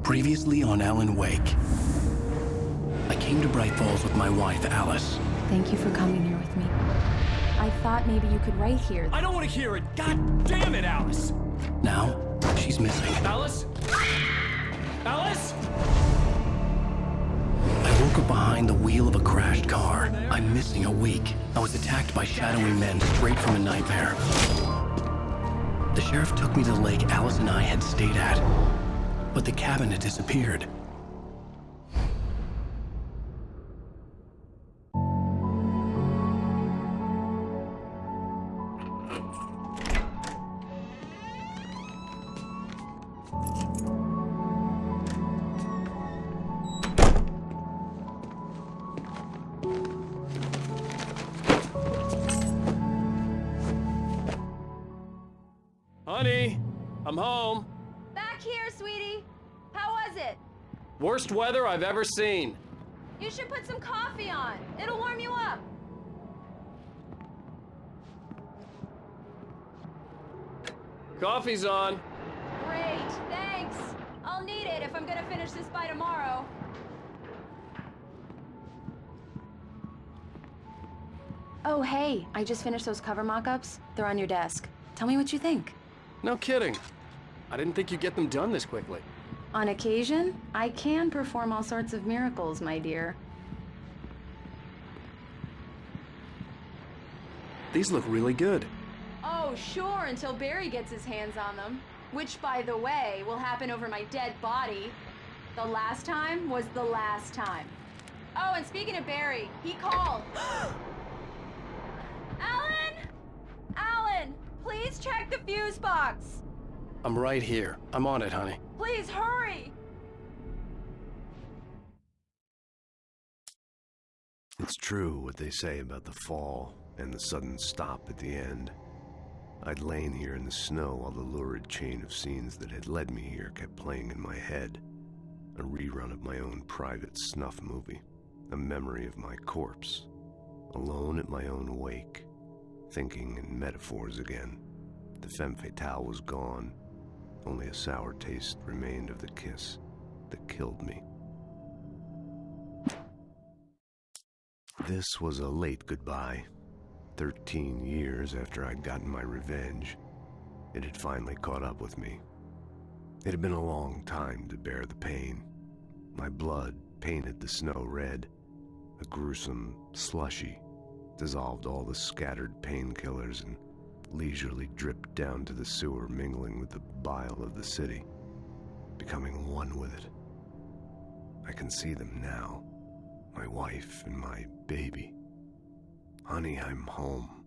Previously on Alan Wake. I came to Bright Falls with my wife, Alice. Thank you for coming here with me. I thought maybe you could write here. I don't want to hear it! God damn it, Alice! Now, she's missing. Alice? Alice? I woke up behind the wheel of a crashed car. I'm missing a week. I was attacked by shadowy men straight from a nightmare. The sheriff took me to the lake Alice and I had stayed at, but the cabin had disappeared. Honey, I'm home. Back here, sweetie. How was it? Worst weather I've ever seen. You should put some coffee on. It'll warm you up. Coffee's on. Great, thanks. I'll need it if I'm gonna finish this by tomorrow. Oh, hey, I just finished those cover mock-ups. They're on your desk. Tell me what you think. No kidding. I didn't think you'd get them done this quickly. On occasion, I can perform all sorts of miracles, my dear. These look really good. Oh, sure, until Barry gets his hands on them. Which, by the way, will happen over my dead body. The last time was the last time. Oh, and speaking of Barry, he called. Alan! Alan! Please check the fuse box! I'm right here. I'm on it, honey. Please hurry! It's true what they say about the fall and the sudden stop at the end. I'd lain here in the snow while the lurid chain of scenes that had led me here kept playing in my head. A rerun of my own private snuff movie. A memory of my corpse. Alone at my own wake. Thinking in metaphors again. The femme fatale was gone. Only a sour taste remained of the kiss that killed me. This was a late goodbye. 13 years after I'd gotten my revenge, it had finally caught up with me. It had been a long time to bear the pain. My blood painted the snow red. A gruesome slushy dissolved all the scattered painkillers and leisurely dripped down to the sewer, mingling with the bile of the city, becoming one with it. I can see them now, my wife and my baby. Honey, I'm home.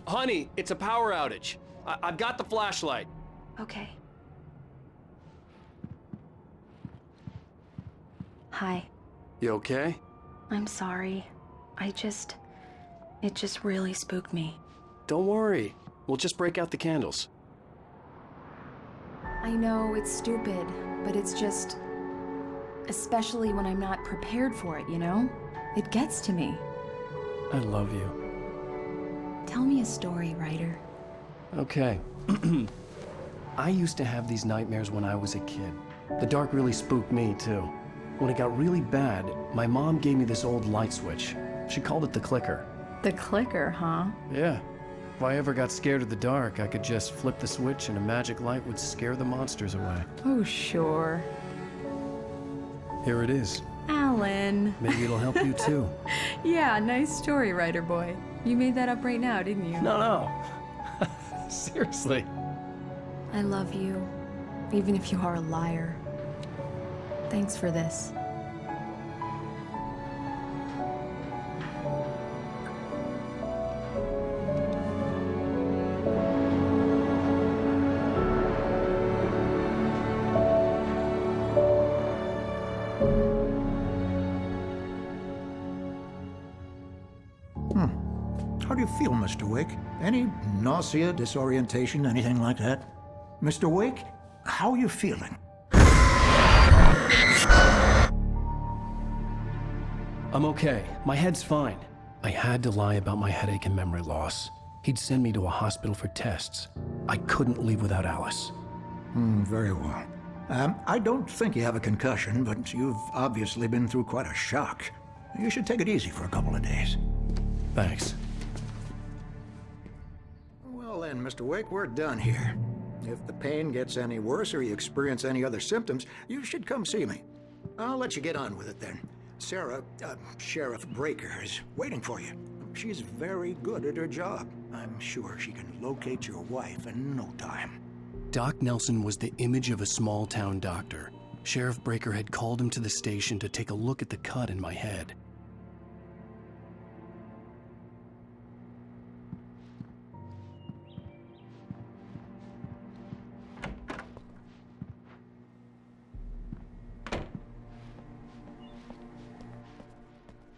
Honey, it's a power outage. I've got the flashlight. Okay. Hi. You okay? I'm sorry. It just really spooked me. Don't worry. We'll just break out the candles. I know it's stupid, but it's just... Especially when I'm not prepared for it, you know? It gets to me. I love you. Tell me a story, writer. Okay. I used to have these nightmares when I was a kid. The dark really spooked me, too. When it got really bad, my mom gave me this old light switch. She called it the clicker. The clicker, huh? Yeah. If I ever got scared of the dark, I could just flip the switch and a magic light would scare the monsters away. Oh, sure. Here it is. Alan. Maybe it'll help you, too. Yeah, nice story, writer boy. You made that up right now, didn't you? No. Seriously. I love you, even if you are a liar. Thanks for this. How do you feel, Mr. Wake? Any nausea, disorientation, anything like that? Mr. Wake, how are you feeling? I'm okay. My head's fine. I had to lie about my headache and memory loss. He'd send me to a hospital for tests. I couldn't leave without Alice. Very well. I don't think you have a concussion, but you've obviously been through quite a shock. You should take it easy for a couple of days. Thanks. Well then, Mr. Wake, we're done here. If the pain gets any worse or you experience any other symptoms, you should come see me. I'll let you get on with it then. Sarah, Sheriff Breaker, is waiting for you. She's very good at her job. I'm sure she can locate your wife in no time. Doc Nelson was the image of a small-town doctor. Sheriff Breaker had called him to the station to take a look at the cut in my head.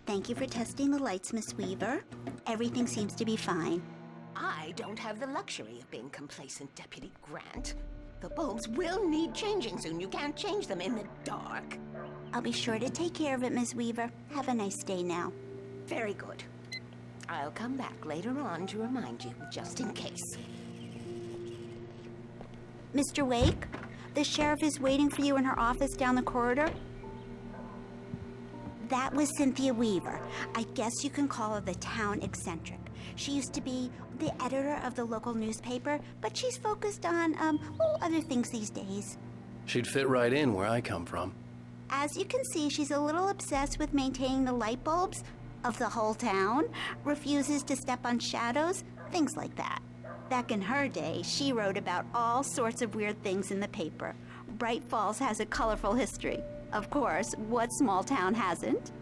Thank you for testing the lights, Miss Weaver. Everything seems to be fine. I don't have the luxury of being complacent, Deputy Grant. The bulbs will need changing soon. You can't change them in the dark. I'll be sure to take care of it, Miss Weaver. Have a nice day now. Very good. I'll come back later on to remind you, just in case. Mr. Wake, the sheriff is waiting for you in her office down the corridor. That was Cynthia Weaver. I guess you can call her the town eccentric. She used to be the editor of the local newspaper, but she's focused on, other things these days. She'd fit right in where I come from. As you can see, she's a little obsessed with maintaining the light bulbs of the whole town, refuses to step on shadows, things like that. Back in her day, she wrote about all sorts of weird things in the paper. Bright Falls has a colorful history. Of course, what small town hasn't?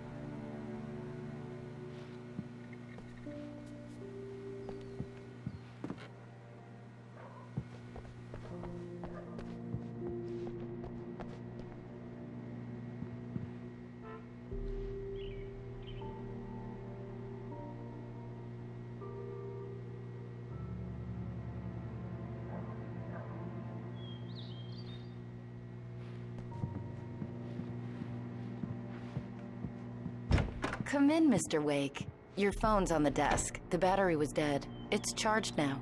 Come in, Mr. Wake. Your phone's on the desk. The battery was dead. It's charged now.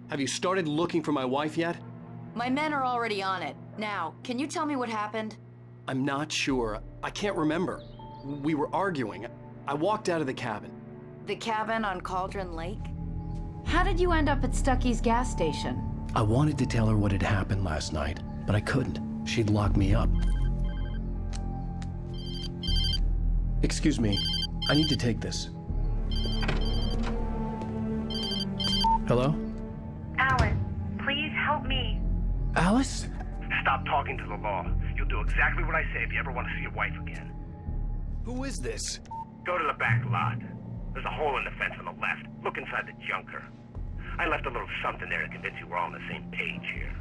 Have you started looking for my wife yet? My men are already on it. Now, can you tell me what happened? I'm not sure. I can't remember. We were arguing. I walked out of the cabin. The cabin on Cauldron Lake? How did you end up at Stuckey's gas station? I wanted to tell her what had happened last night, but I couldn't. She'd lock me up. Excuse me, I need to take this. Hello? Alice, please help me. Alice? Stop talking to the law. You'll do exactly what I say if you ever want to see your wife again. Who is this? Go to the back lot. There's a hole in the fence on the left. Look inside the junker. I left a little something there to convince you we're all on the same page here.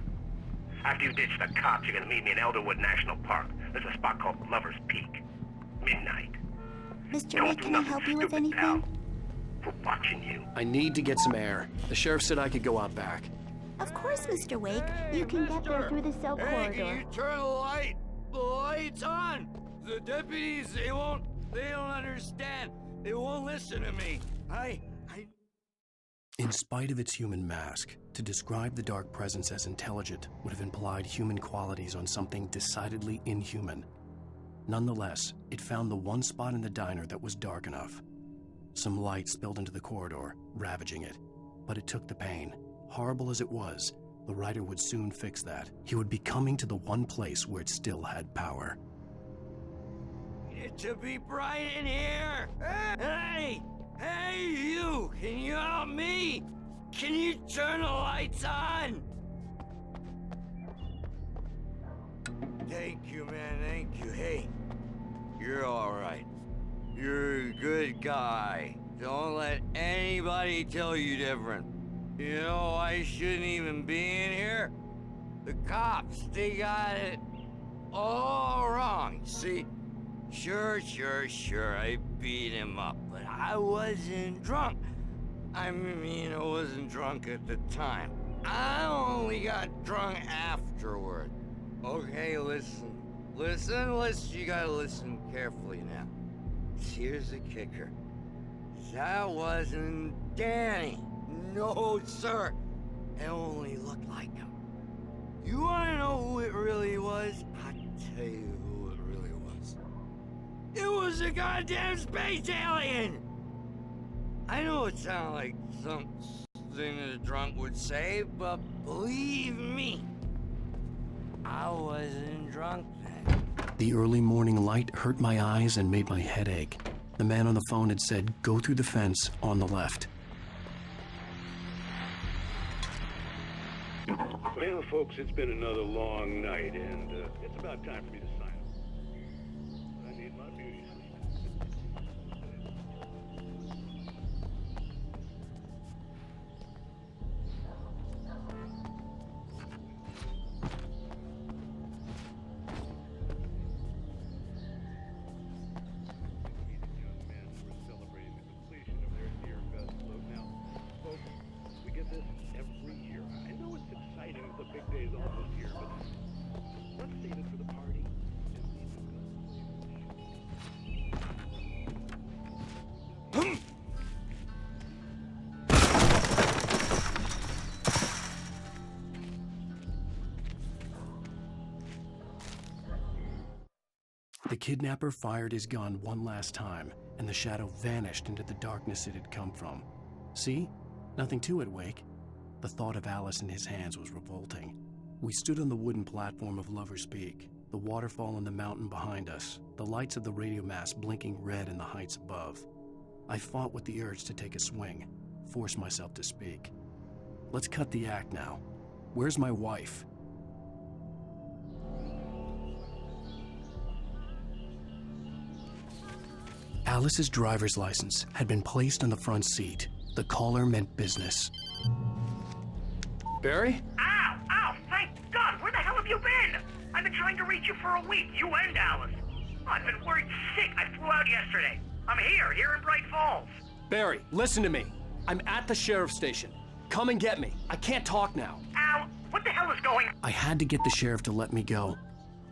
After you ditch the cops, you're gonna meet me in Elderwood National Park. There's a spot called Lover's Peak. Midnight. Mr. Wake, can I help you with anything? Pal. We're watching you. I need to get some air. The sheriff said I could go out back. Of course, Mr. Wake. You can get there through the cell corridor. Can you turn the lights on? The deputies, they don't understand. They won't listen to me. In spite of its human mask, to describe the dark presence as intelligent would have implied human qualities on something decidedly inhuman. Nonetheless, it found the one spot in the diner that was dark enough. Some light spilled into the corridor, ravaging it. But it took the pain. Horrible as it was, the writer would soon fix that. He would be coming to the one place where it still had power. It to be bright in here. Hey, you! Can you help me? Can you turn the lights on? Thank you, man. Thank you. Hey, you're all right. You're a good guy. Don't let anybody tell you different. You know, I shouldn't even be in here. The cops, they got it all wrong. See, sure, I beat him up, but I wasn't drunk. I mean, I wasn't drunk at the time. I only got drunk afterward. Okay, listen, you gotta listen carefully now. Here's the kicker. That wasn't Danny. No, sir. It only looked like him. You wanna know who it really was? I'll tell you who it really was. It was a goddamn space alien! I know it sounds like something a drunk would say, but believe me, I wasn't drunk then. The early morning light hurt my eyes and made my head ache. The man on the phone had said, go through the fence on the left. Well, folks, it's been another long night, and it's about time for me to sign up. I need my beauty sleep. Young men who are celebrating the completion of their near best load. Now, folks, we get this every year. I know it's exciting, the big day's almost here, but let's save it for the party. The kidnapper fired his gun one last time, and the shadow vanished into the darkness it had come from. See? Nothing to it, Wake. The thought of Alice in his hands was revolting. We stood on the wooden platform of Lover's Peak, the waterfall on the mountain behind us, the lights of the radio mast blinking red in the heights above. I fought with the urge to take a swing, force myself to speak. Let's cut the act now. Where's my wife? Alice's driver's license had been placed on the front seat. The caller meant business. Barry? Ow! Ow! Thank God! Where the hell have you been? I've been trying to reach you for a week, you and Alice. Oh, I've been worried sick. I flew out yesterday. I'm here in Bright Falls. Barry, listen to me. I'm at the sheriff's station. Come and get me. I can't talk now. Ow! What the hell is going on? I had to get the sheriff to let me go.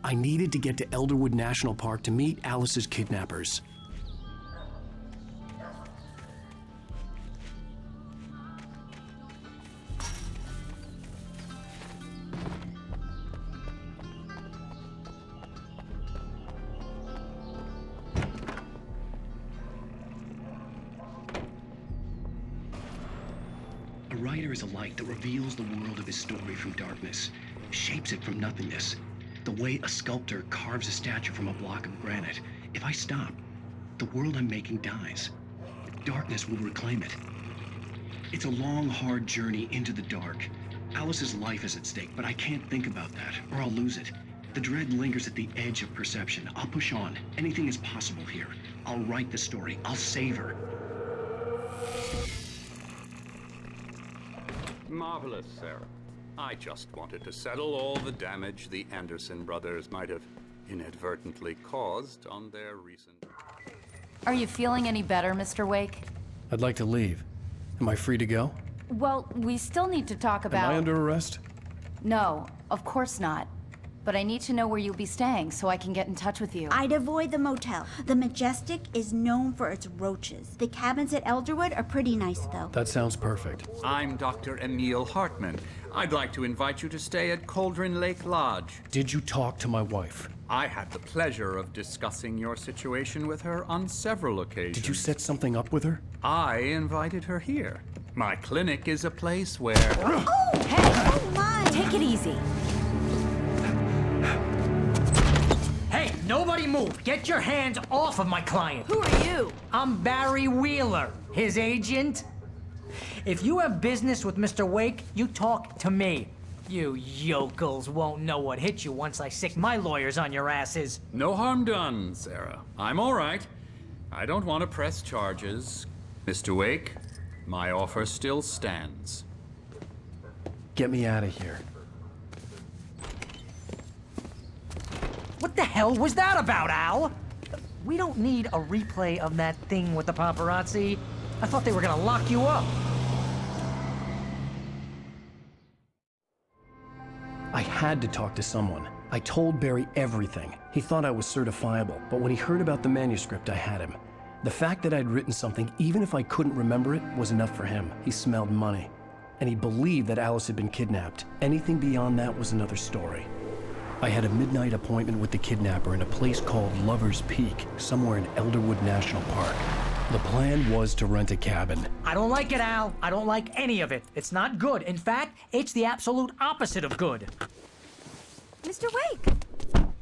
I needed to get to Elderwood National Park to meet Alice's kidnappers. A writer is a light that reveals the world of his story from darkness, shapes it from nothingness. The way a sculptor carves a statue from a block of granite. If I stop, the world I'm making dies. Darkness will reclaim it. It's a long, hard journey into the dark. Alice's life is at stake, but I can't think about that, or I'll lose it. The dread lingers at the edge of perception. I'll push on. Anything is possible here. I'll write the story. I'll save her. Marvelous, Sarah. I just wanted to settle all the damage the Anderson brothers might have inadvertently caused on their recent... Are you feeling any better, Mr. Wake? I'd like to leave. Am I free to go? Well, we still need to talk about... Am I under arrest? No, of course not. But I need to know where you'll be staying so I can get in touch with you. I'd avoid the motel. The Majestic is known for its roaches. The cabins at Elderwood are pretty nice, though. That sounds perfect. I'm Dr. Emil Hartman. I'd like to invite you to stay at Cauldron Lake Lodge. Did you talk to my wife? I had the pleasure of discussing your situation with her on several occasions. Did you set something up with her? I invited her here. My clinic is a place where... Oh! Hey! Oh, my! Take it easy. Hey, nobody move! Get your hands off of my client! Who are you? I'm Barry Wheeler, his agent. If you have business with Mr. Wake, you talk to me. You yokels won't know what hit you once I sick my lawyers on your asses. No harm done, Sarah. I'm all right. I don't want to press charges. Mr. Wake, my offer still stands. Get me out of here. What the hell was that about, Al? We don't need a replay of that thing with the paparazzi. I thought they were gonna lock you up. I had to talk to someone. I told Barry everything. He thought I was certifiable, but when he heard about the manuscript, I had him. The fact that I'd written something, even if I couldn't remember it, was enough for him. He smelled money. And he believed that Alice had been kidnapped. Anything beyond that was another story. I had a midnight appointment with the kidnapper in a place called Lover's Peak, somewhere in Elderwood National Park. The plan was to rent a cabin. I don't like it, Al. I don't like any of it. It's not good. In fact, it's the absolute opposite of good. Mr. Wake!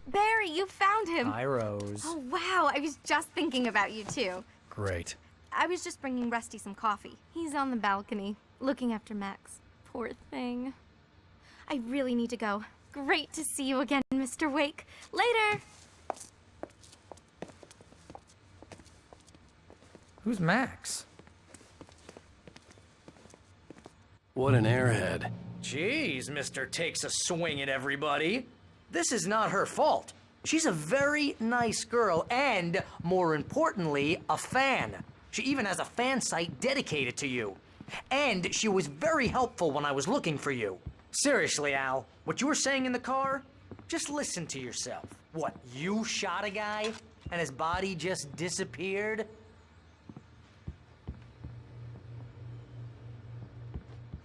Barry, you found him. Hi, Rose. Oh, wow. I was just thinking about you, too. Great. I was just bringing Rusty some coffee. He's on the balcony, looking after Max. Poor thing. I really need to go. Great to see you again, Mr. Wake. Later! Who's Max? What an airhead. Jeez, Mr. Takes a Swing at everybody. This is not her fault. She's a very nice girl and, more importantly, a fan. She even has a fan site dedicated to you. And she was very helpful when I was looking for you. Seriously, Al, what you were saying in the car, just listen to yourself. What, you shot a guy and his body just disappeared?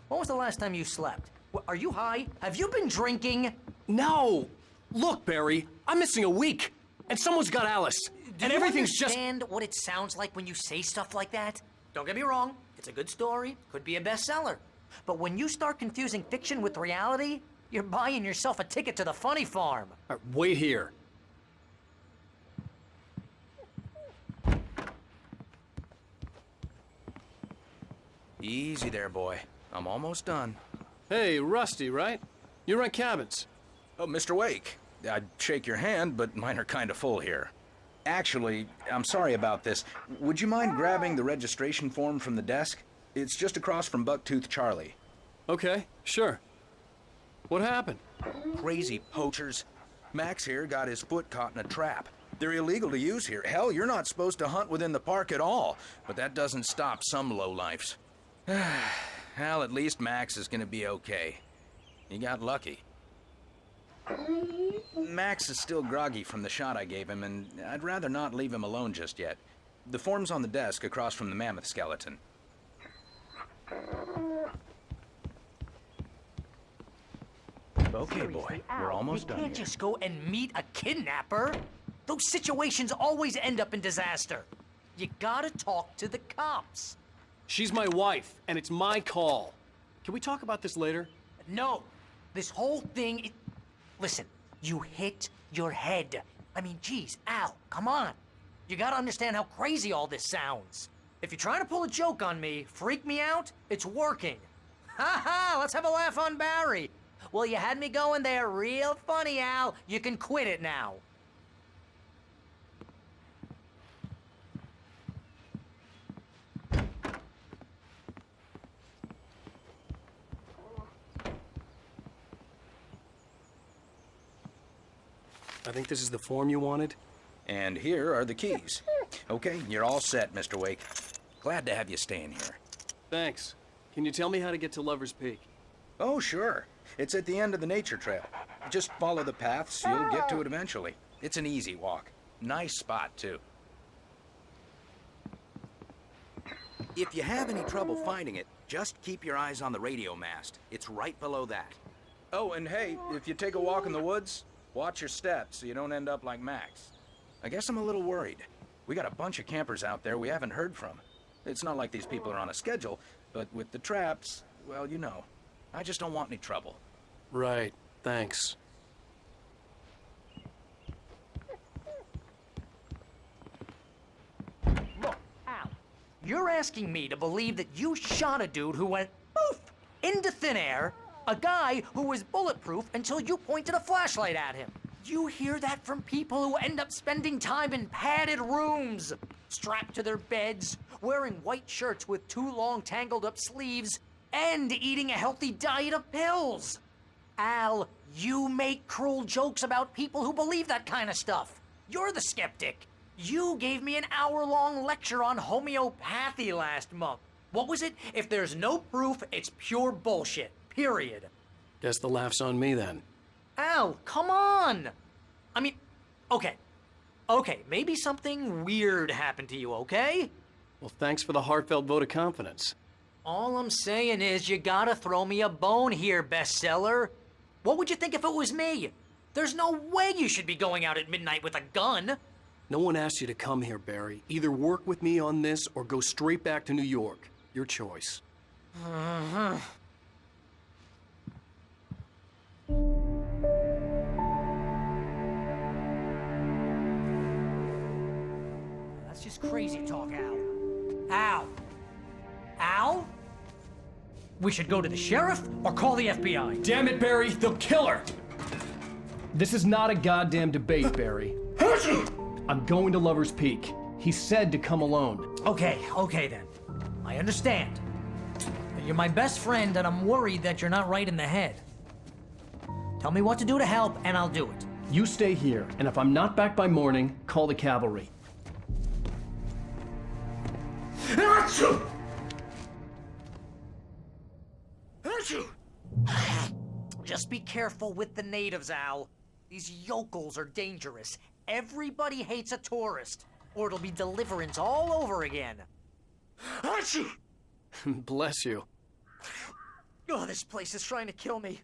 When was the last time you slept? Are you high? Have you been drinking? No! Look, Barry, I'm missing a week, and someone's got Alice, and everything's just... Do you understand what it sounds like when you say stuff like that? Don't get me wrong, it's a good story, could be a bestseller. But when you start confusing fiction with reality, you're buying yourself a ticket to the funny farm. Wait here. Easy there, boy. I'm almost done. Hey, Rusty, right? You rent cabins. Oh, Mr. Wake. I'd shake your hand, but mine are kind of full here. Actually, I'm sorry about this. Would you mind grabbing the registration form from the desk? It's just across from Bucktooth Charlie. Okay, sure. What happened? Crazy poachers. Max here got his foot caught in a trap. They're illegal to use here. Hell, you're not supposed to hunt within the park at all. But that doesn't stop some lowlifes. Well, at least Max is gonna be okay. He got lucky. Max is still groggy from the shot I gave him, and I'd rather not leave him alone just yet. The form's on the desk across from the mammoth skeleton. Okay, boy, we're almost done You can't here. just go and meet a kidnapper. Those situations always end up in disaster. You gotta talk to the cops. She's my wife, and it's my call. Can we talk about this later? No, this whole thing, listen, you hit your head. I mean, geez, Al, come on. You gotta understand how crazy all this sounds. If you're trying to pull a joke on me, freak me out, it's working. Ha ha, let's have a laugh on Barry. Well, you had me going there real funny, Al. You can quit it now. I think this is the form you wanted. And here are the keys. Okay, you're all set, Mr. Wake. Glad to have you staying here. Thanks. Can you tell me how to get to Lover's Peak? Oh, sure. It's at the end of the nature trail. Just follow the paths, you'll get to it eventually. It's an easy walk. Nice spot, too. If you have any trouble finding it, just keep your eyes on the radio mast. It's right below that. Oh, and hey, if you take a walk in the woods, watch your steps so you don't end up like Max. I guess I'm a little worried. We got a bunch of campers out there we haven't heard from. It's not like these people are on a schedule, but with the traps, well, you know. I just don't want any trouble. Right. Thanks. Look, Al, you're asking me to believe that you shot a dude who went poof into thin air, a guy who was bulletproof until you pointed a flashlight at him. You hear that from people who end up spending time in padded rooms, strapped to their beds, wearing white shirts with too long tangled up sleeves, and eating a healthy diet of pills. Al, you make cruel jokes about people who believe that kind of stuff. You're the skeptic. You gave me an hour-long lecture on homeopathy last month. What was it? If there's no proof, it's pure bullshit. Period. Guess the laugh's on me then. Al, come on! I mean, okay. Okay, maybe something weird happened to you, okay? Well, thanks for the heartfelt vote of confidence. All I'm saying is you gotta throw me a bone here, bestseller. What would you think if it was me? There's no way you should be going out at midnight with a gun. No one asked you to come here, Barry. Either work with me on this or go straight back to New York. Your choice. That's just crazy talk, Al. Al? Al? We should go to the sheriff or call the FBI. Damn it, Barry, they'll kill her! This is not a goddamn debate, Barry. I'm going to Lover's Peak. He said to come alone. Okay then. I understand. You're my best friend, and I'm worried that you're not right in the head. Tell me what to do to help, and I'll do it. You stay here, and if I'm not back by morning, call the cavalry. Just be careful with the natives, Al. These yokels are dangerous. Everybody hates a tourist, or it'll be Deliverance all over again. Bless you. Oh, this place is trying to kill me.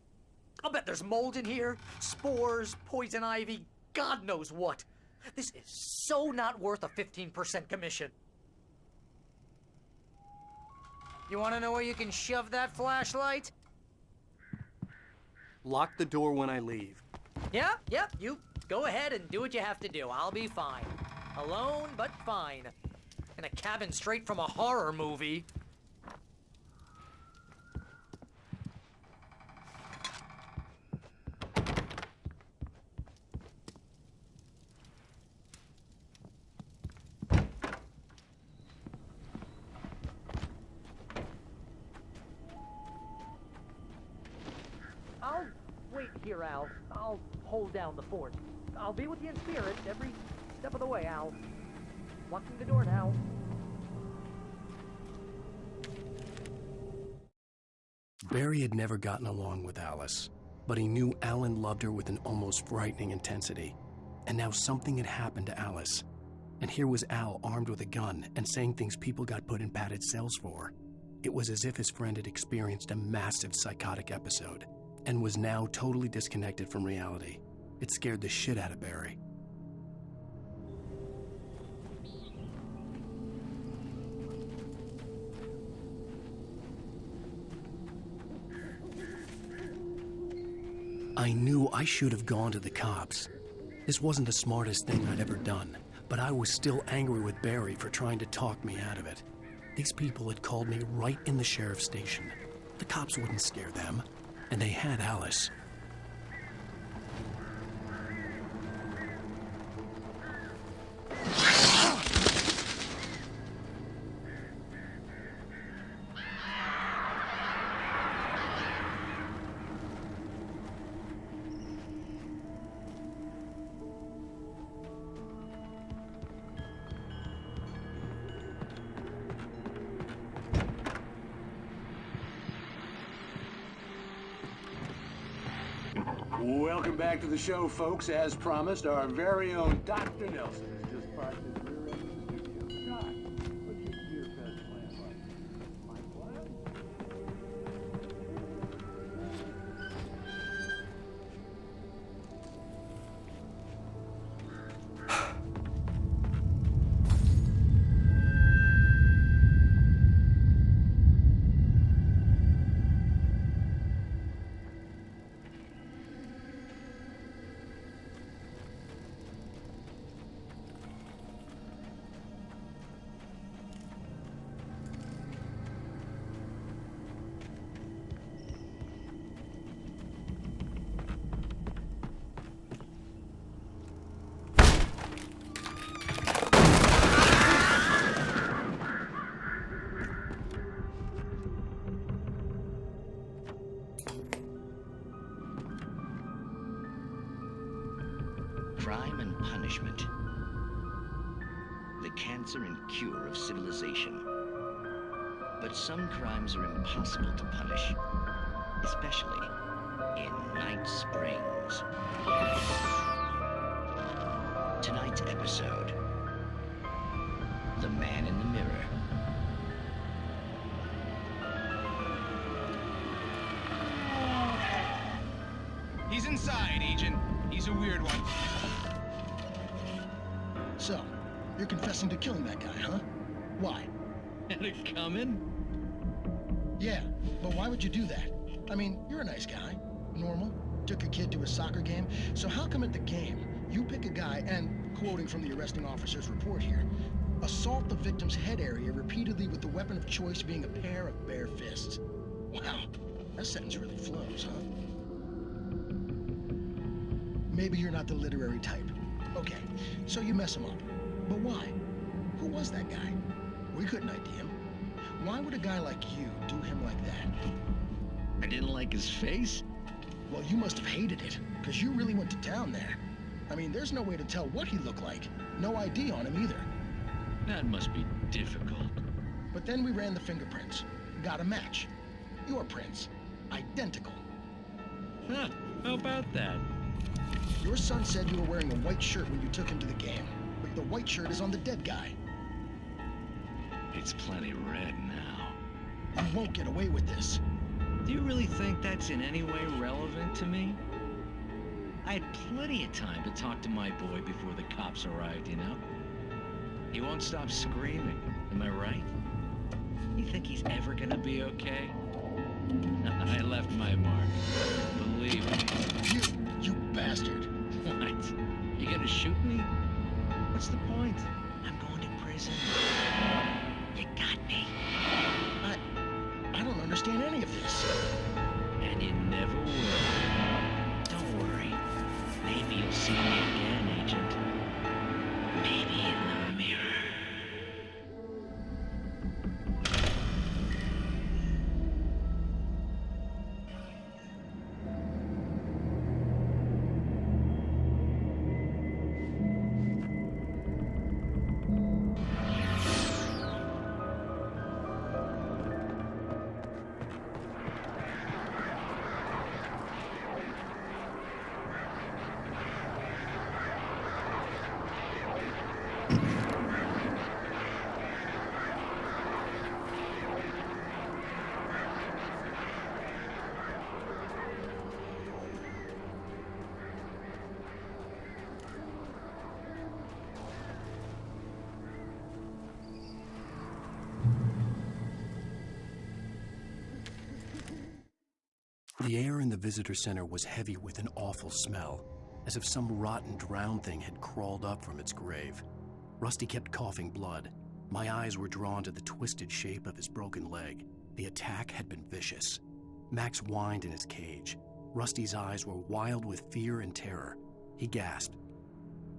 I'll bet there's mold in here, spores, poison ivy, God knows what. This is so not worth a 15% commission. You want to know where you can shove that flashlight? Lock the door when I leave. Yep, you go ahead and do what you have to do. I'll be fine. Alone, but fine. In a cabin straight from a horror movie. I'll wait here, Al. I'll hold down the fort. I'll be with you in spirit every step of the way, Al. Locking the door now. Barry had never gotten along with Alice, but he knew Alan loved her with an almost frightening intensity. And now something had happened to Alice. And here was Al armed with a gun and saying things people got put in padded cells for. It was as if his friend had experienced a massive psychotic episode and was now totally disconnected from reality. It scared the shit out of Barry. I knew I should have gone to the cops. This wasn't the smartest thing I'd ever done, but I was still angry with Barry for trying to talk me out of it. These people had called me right in the sheriff's station. The cops wouldn't scare them, and they had Alice. Welcome back to the show, folks. As promised, our very own Dr. Nelson has just parked his rear end in the studio. Doc, what's your Dear Best plan like? My plan? Crime and punishment. The cancer and cure of civilization. But some crimes are impossible to punish, especially in Night Springs. tonight's episode, The Man in the Mirror. He's inside, Agent. He's a weird one. So, you're confessing to killing that guy, huh? Why? Had it coming? Yeah, but why would you do that? I mean, you're a nice guy. Normal. Took a kid to a soccer game. So how come at the game, you pick a guy and, quoting from the arresting officer's report here, assault the victim's head area repeatedly with the weapon of choice being a pair of bare fists? Wow, that sentence really flows, huh? Maybe you're not the literary type. Okay, so you mess him up. But why? Who was that guy? We couldn't ID him. Why would a guy like you do him like that? I didn't like his face? Well, you must have hated it, because you really went to town there. I mean, there's no way to tell what he looked like. No ID on him either. That must be difficult. But then we ran the fingerprints. Got a match. Your prints. Identical. Huh, how about that? Your son said you were wearing a white shirt when you took him to the game, but the white shirt is on the dead guy. It's plenty red now. You won't get away with this. Do you really think that's in any way relevant to me? I had plenty of time to talk to my boy before the cops arrived, you know? He won't stop screaming, am I right? You think he's ever gonna be okay? I left my mark. Believe me. You bastard. What? You gonna shoot me? What's the point? I'm going to prison. You got me. I don't understand any of this. And you never will. Don't worry. Maybe you'll see me again, Agent. Maybe in the mirror. The air in the visitor center was heavy with an awful smell, as if some rotten drowned thing had crawled up from its grave. Rusty kept coughing blood. My eyes were drawn to the twisted shape of his broken leg. The attack had been vicious. Max whined in his cage. Rusty's eyes were wild with fear and terror. He gasped.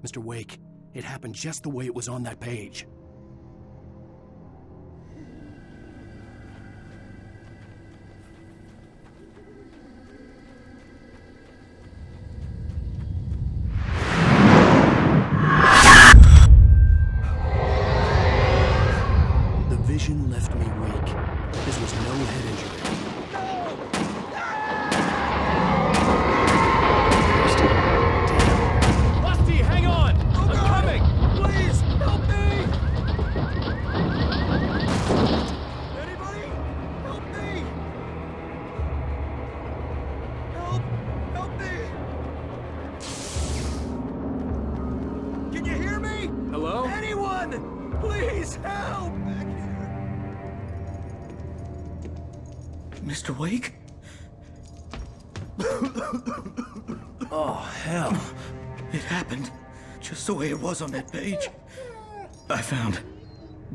"Mr. Wake, it happened just the way it was on that page." Vision left me weak. This was no head injury. Rusty, hang on! I'm coming! Please, help me! Anybody? Help me! Help me! Can you hear me? Hello? Anyone! Please help! Mr. Wake? Oh, hell. It happened just the way it was on that page. I found.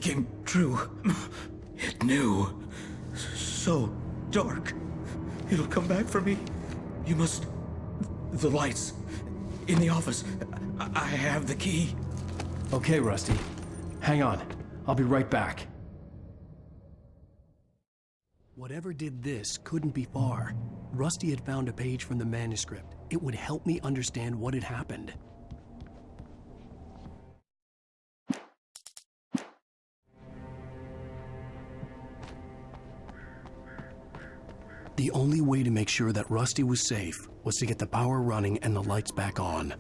Came true. It knew. So dark. It'll come back for me. You must. The lights. In the office. I have the key. Okay, Rusty. Hang on. I'll be right back. Whatever did this couldn't be far. Rusty had found a page from the manuscript. It would help me understand what had happened. The only way to make sure that Rusty was safe was to get the power running and the lights back on.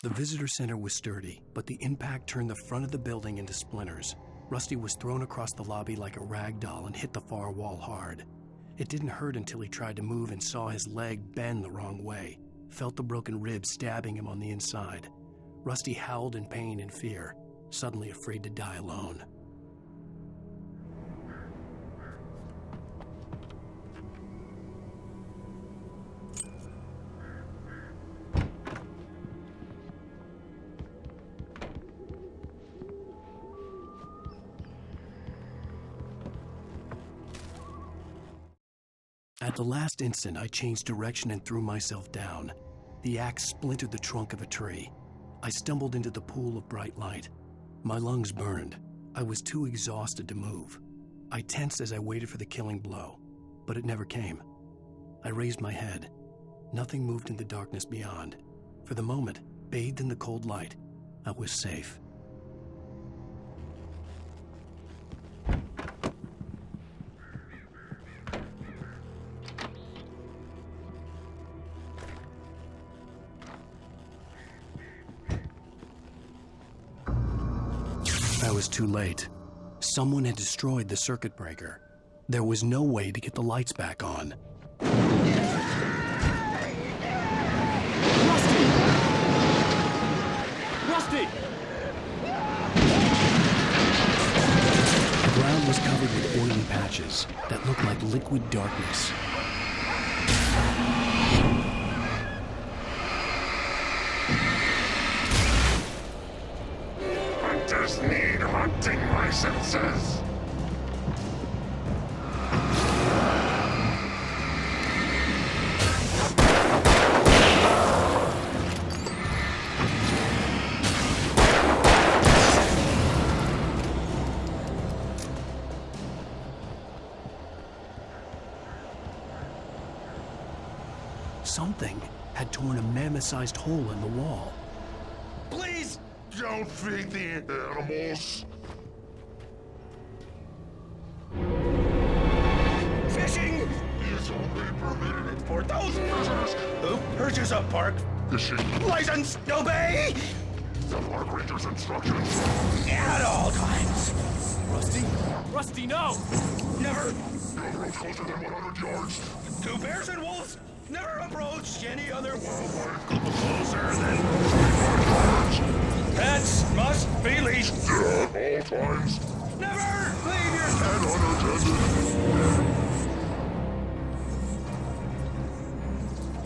The visitor center was sturdy, but the impact turned the front of the building into splinters. Rusty was thrown across the lobby like a rag doll and hit the far wall hard. It didn't hurt until he tried to move and saw his leg bend the wrong way, felt the broken ribs stabbing him on the inside. Rusty howled in pain and fear, suddenly afraid to die alone. At the last instant, I changed direction and threw myself down. The axe splintered the trunk of a tree. I stumbled into the pool of bright light. My lungs burned. I was too exhausted to move. I tensed as I waited for the killing blow, but it never came. I raised my head. Nothing moved in the darkness beyond. For the moment, bathed in the cold light, I was safe. I was too late. Someone had destroyed the circuit breaker. There was no way to get the lights back on. Rusty! The ground was covered with oily patches that looked like liquid darkness. Hunters need hunting licenses. Something had torn a mammoth-sized hole in the wall. Please don't feed the animals. Fishing is only permitted for those visitors who purchase a park fishing license. Obey the park ranger's instructions at all times. Rusty? Rusty, no! Never. No approach closer than 100 yards. To bears and wolves, never approach any other wildlife closer than 25 yards. Pets must be leashed at all times. Never leave your pet unattended.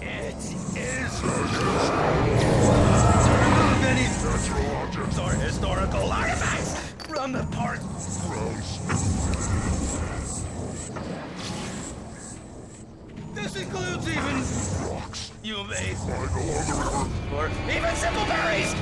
It is many natural objects or historical artifacts from the park grounds. This includes even rocks. You may find along the river, or even simple berries.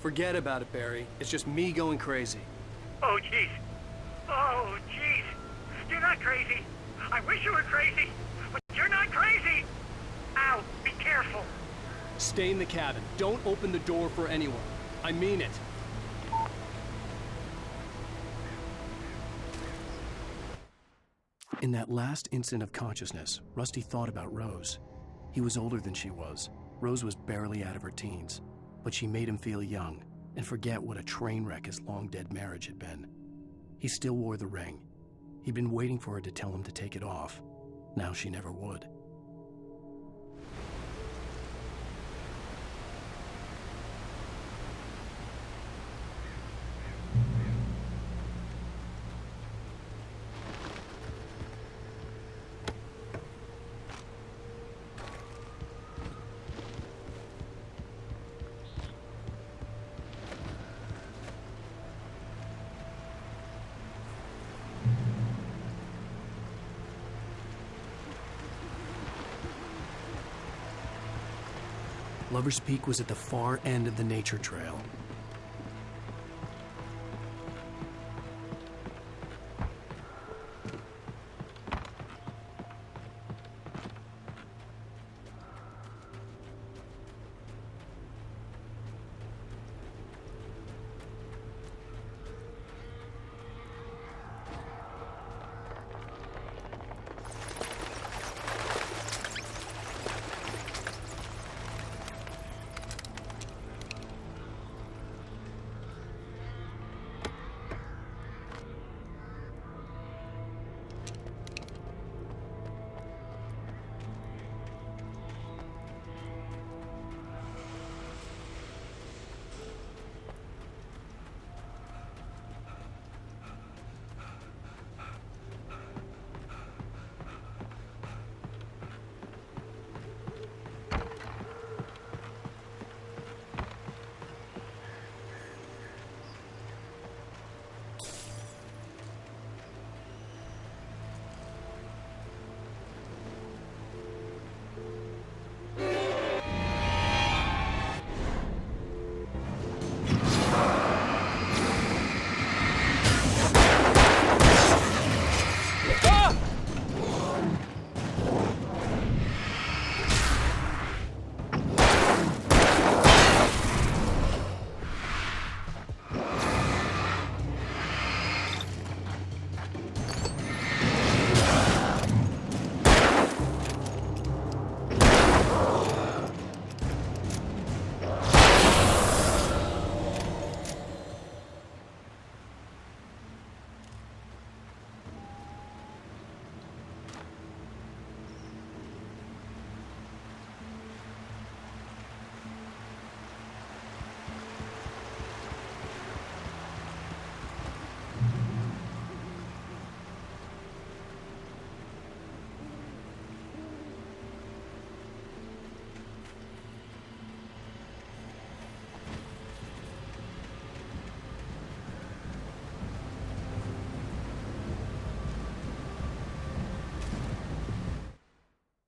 Forget about it, Barry. It's just me going crazy. Oh, jeez. Oh, jeez. You're not crazy. I wish you were crazy, but you're not crazy! Al, be careful! Stay in the cabin. Don't open the door for anyone. I mean it. In that last instant of consciousness, Rusty thought about Rose. He was older than she was. Rose was barely out of her teens, but she made him feel young and forget what a train wreck his long-dead marriage had been. He still wore the ring. He'd been waiting for her to tell him to take it off. Now she never would. Lover's Peak was at the far end of the nature trail.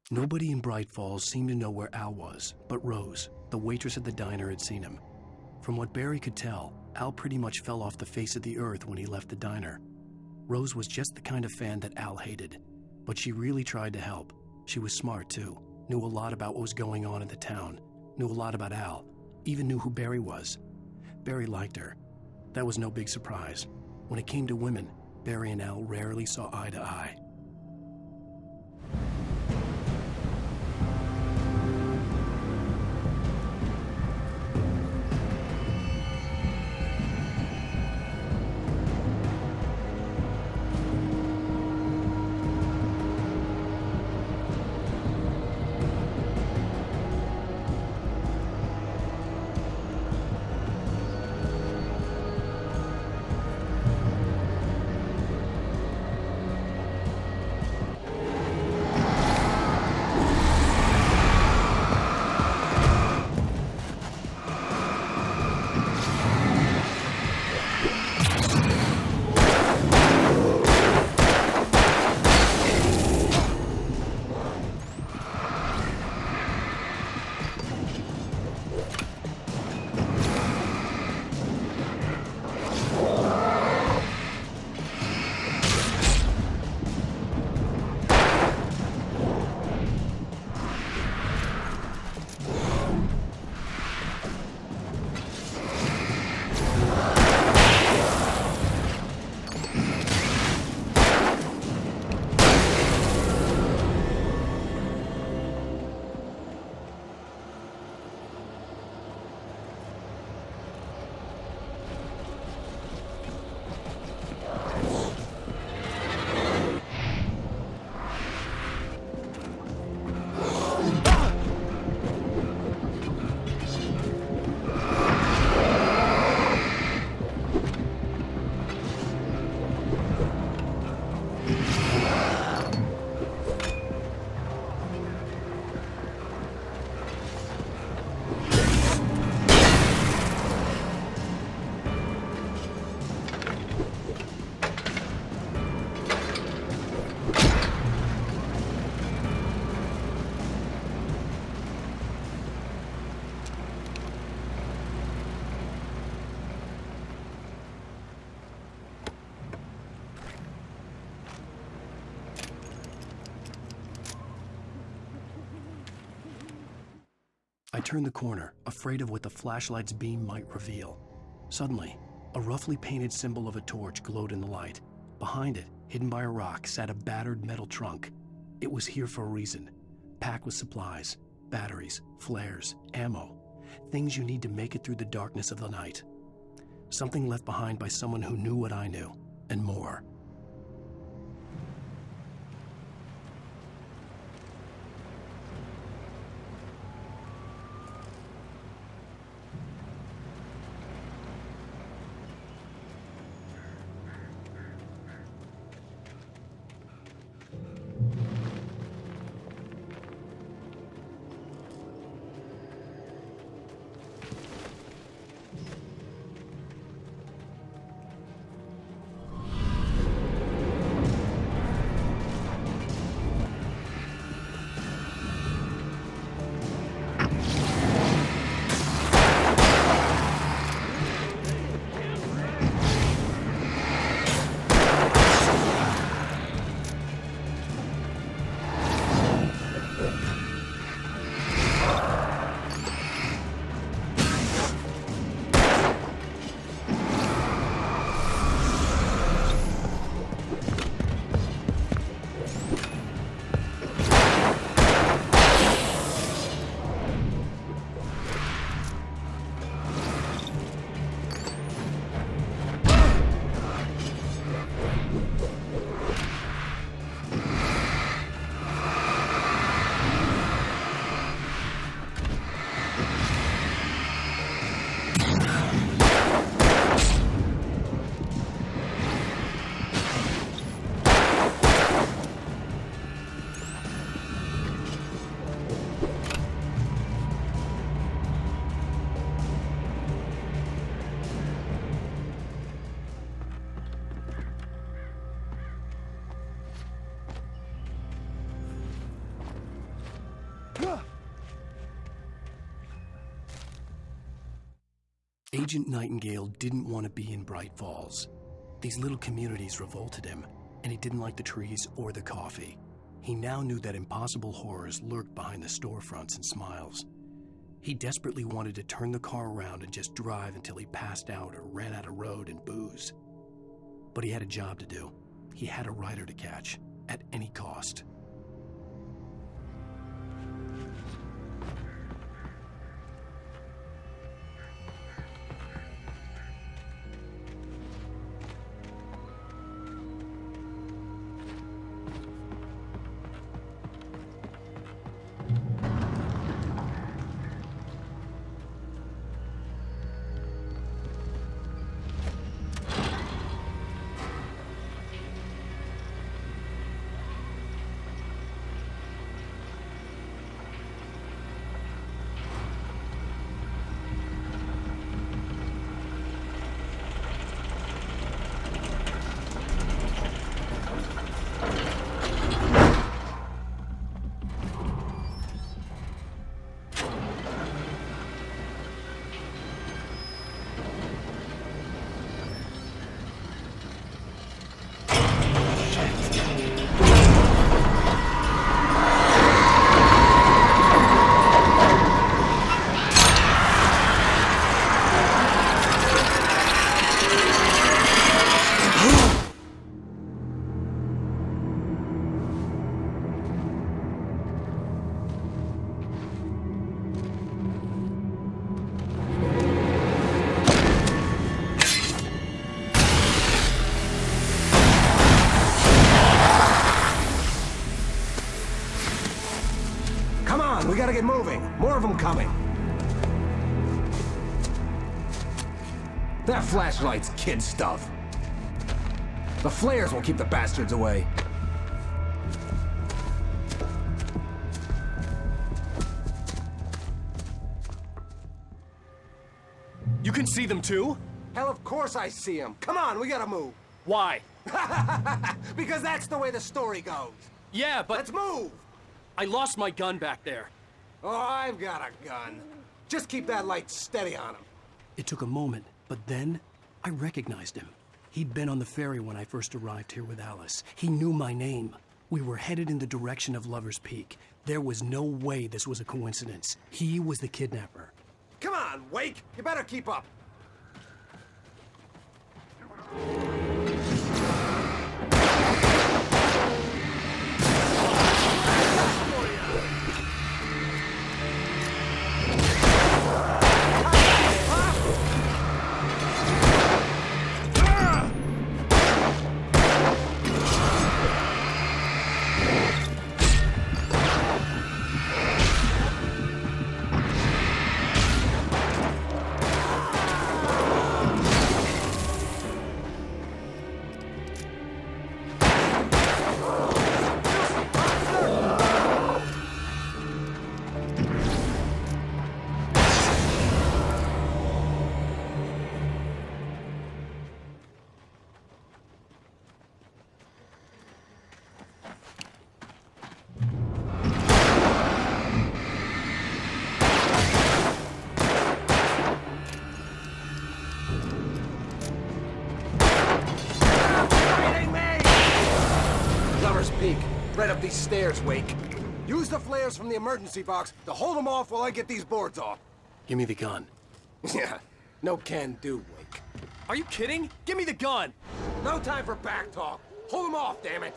Nobody in Bright Falls seemed to know where Al was, but Rose, the waitress at the diner, had seen him. From what Barry could tell, Al pretty much fell off the face of the earth when he left the diner. Rose was just the kind of fan that Al hated, but she really tried to help. She was smart, too, knew a lot about what was going on in the town, knew a lot about Al, even knew who Barry was. Barry liked her. That was no big surprise. When it came to women, Barry and Al rarely saw eye to eye. I turned the corner, afraid of what the flashlight's beam might reveal. Suddenly, a roughly painted symbol of a torch glowed in the light. Behind it, hidden by a rock, sat a battered metal trunk. It was here for a reason, packed with supplies, batteries, flares, ammo, things you need to make it through the darkness of the night. Something left behind by someone who knew what I knew, and more. Agent Nightingale didn't want to be in Bright Falls. These little communities revolted him, and he didn't like the trees or the coffee. He now knew that impossible horrors lurked behind the storefronts and smiles. He desperately wanted to turn the car around and just drive until he passed out or ran out of road and booze. But he had a job to do. He had a rider to catch, at any cost. We gotta get moving. More of them coming. That flashlight's kid stuff. The flares will keep the bastards away. You can see them too? Hell, of course I see them. Come on, we gotta move. Why? Because that's the way the story goes. Yeah, but... Let's move! I lost my gun back there. Oh, I've got a gun. Just keep that light steady on him. It took a moment, but then I recognized him. He'd been on the ferry when I first arrived here with Alice. He knew my name. We were headed in the direction of Lover's Peak. There was no way this was a coincidence. He was the kidnapper. Come on, Wake! You better keep up! Peak. Right up these stairs, Wake. Use the flares from the emergency box to hold them off while I get these boards off. Give me the gun. Yeah, no can do, Wake. Are you kidding? Give me the gun! No time for back talk. Hold them off, damn it!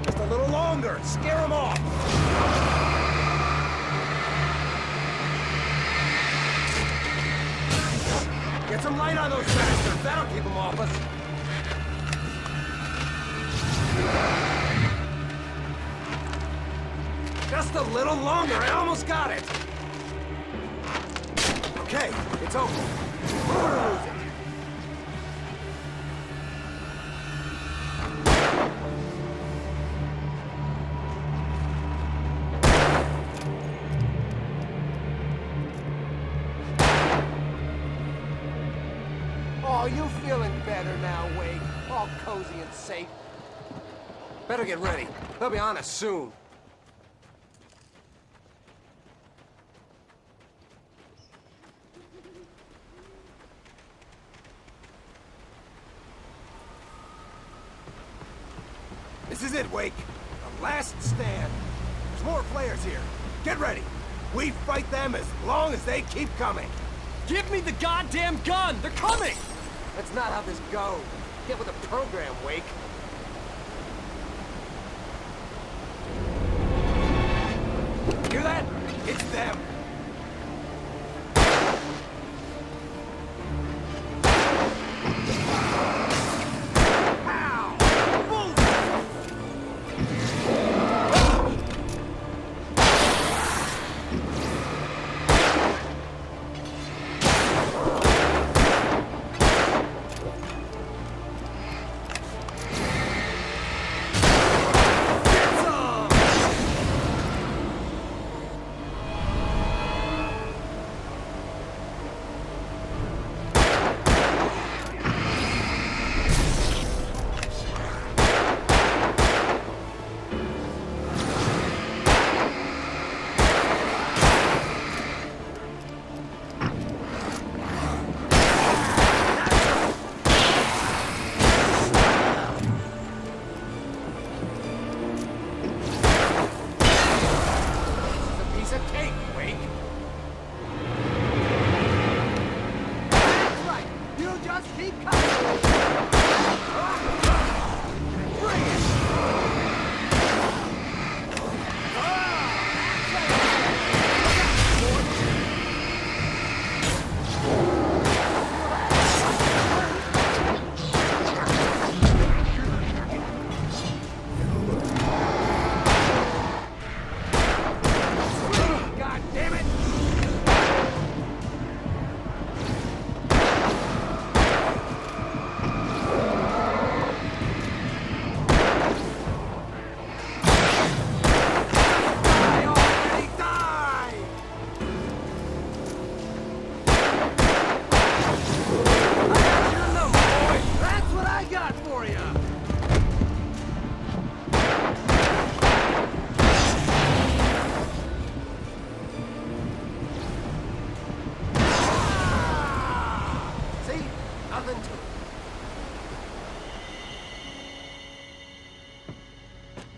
Just a little longer. Scare them off. Get some light on those bastards. That'll keep them off us. Just a little longer. I almost got it. Okay, it's over. We're gonna lose it. Oh, you feeling better now, Wake? All cozy and safe. Better get ready. They'll be on us soon. This is it, Wake. The last stand. There's more players here. Get ready. We fight them as long as they keep coming. Give me the goddamn gun! They're coming! That's not how this goes. Get with the program, Wake. Hear that? It's them.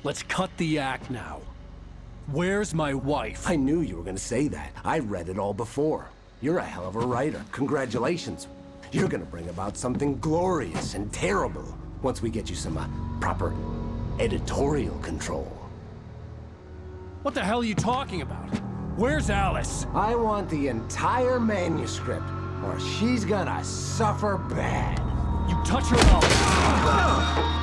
Let's cut the act now. Where's my wife? I knew you were gonna say that. I read it all before. You're a hell of a writer. Congratulations. You're gonna bring about something glorious and terrible once we get you some proper editorial control. What the hell are you talking about? Where's Alice? I want the entire manuscript, or she's gonna suffer bad. You touch her mouth.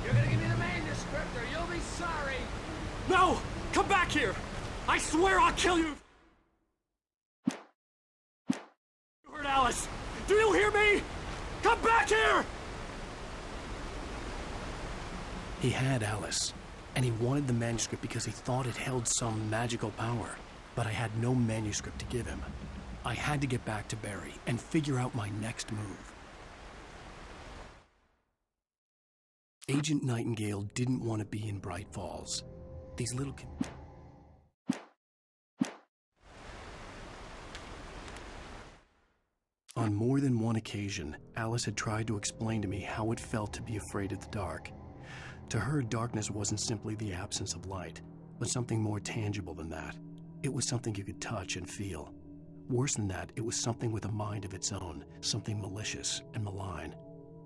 You're gonna give me the manuscript or you'll be sorry! No! Come back here! I swear I'll kill you! You heard Alice! Do you hear me? Come back here! He had Alice, and he wanted the manuscript because he thought it held some magical power. But I had no manuscript to give him. I had to get back to Barry and figure out my next move. Agent Nightingale didn't want to be in Bright Falls. These little On more than one occasion, Alice had tried to explain to me how it felt to be afraid of the dark. To her, darkness wasn't simply the absence of light, but something more tangible than that. It was something you could touch and feel. Worse than that, it was something with a mind of its own, something malicious and malign.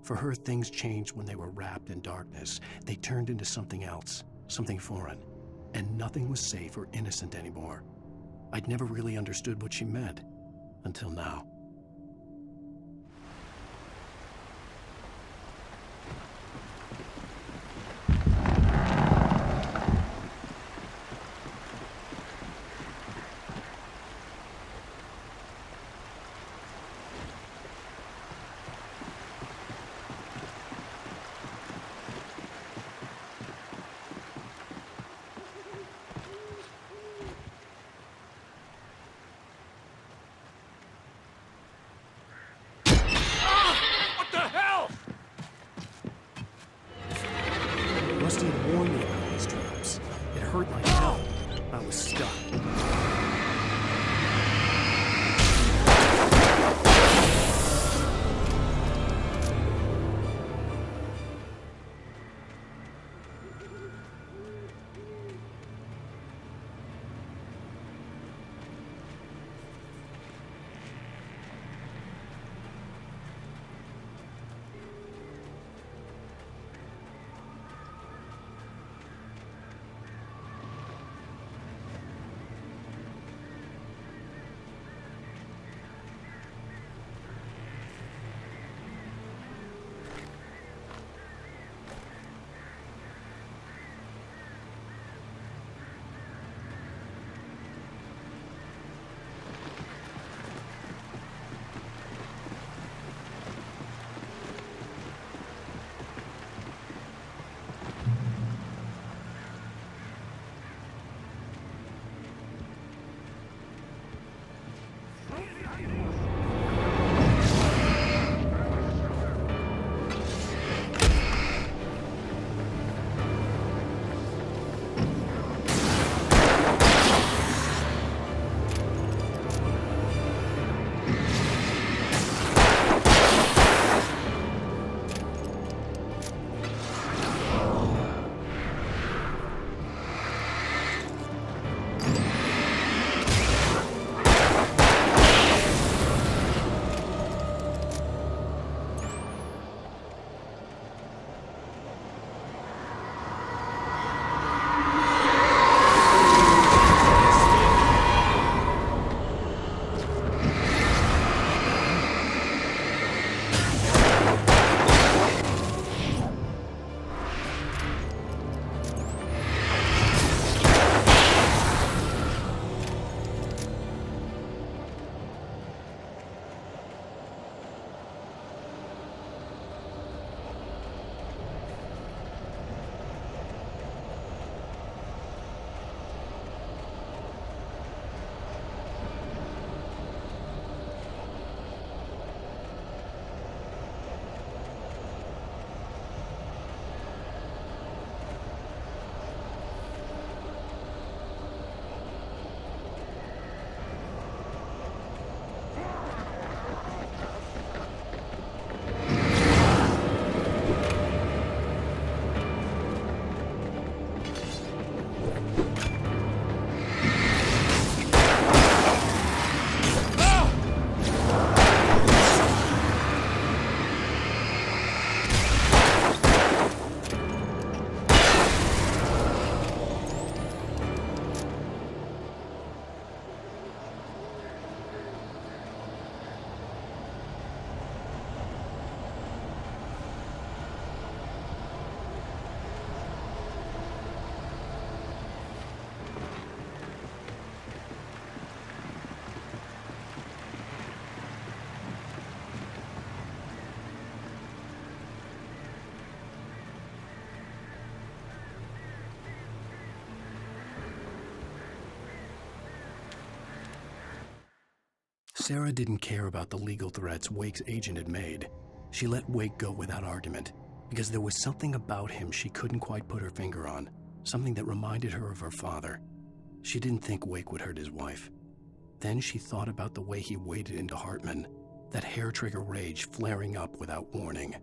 For her, things changed when they were wrapped in darkness. They turned into something else, something foreign, and nothing was safe or innocent anymore. I'd never really understood what she meant, until now. Sarah didn't care about the legal threats Wake's agent had made. She let Wake go without argument, because there was something about him she couldn't quite put her finger on, something that reminded her of her father. She didn't think Wake would hurt his wife. Then she thought about the way he waded into Hartman, that hair-trigger rage flaring up without warning.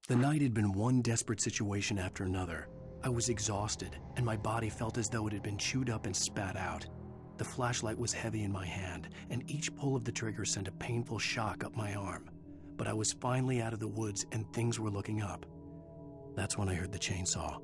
The night had been one desperate situation after another. I was exhausted, and my body felt as though it had been chewed up and spat out. The flashlight was heavy in my hand, and each pull of the trigger sent a painful shock up my arm. But I was finally out of the woods, and things were looking up. That's when I heard the chainsaw.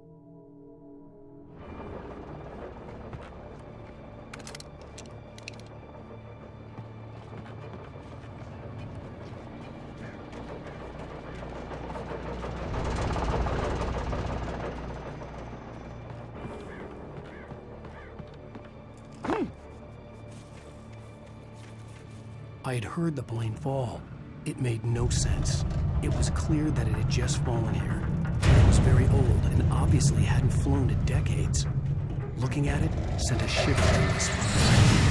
I had heard the plane fall. It made no sense. It was clear that it had just fallen here. It was very old and obviously hadn't flown in decades. Looking at it sent a shiver down my spine.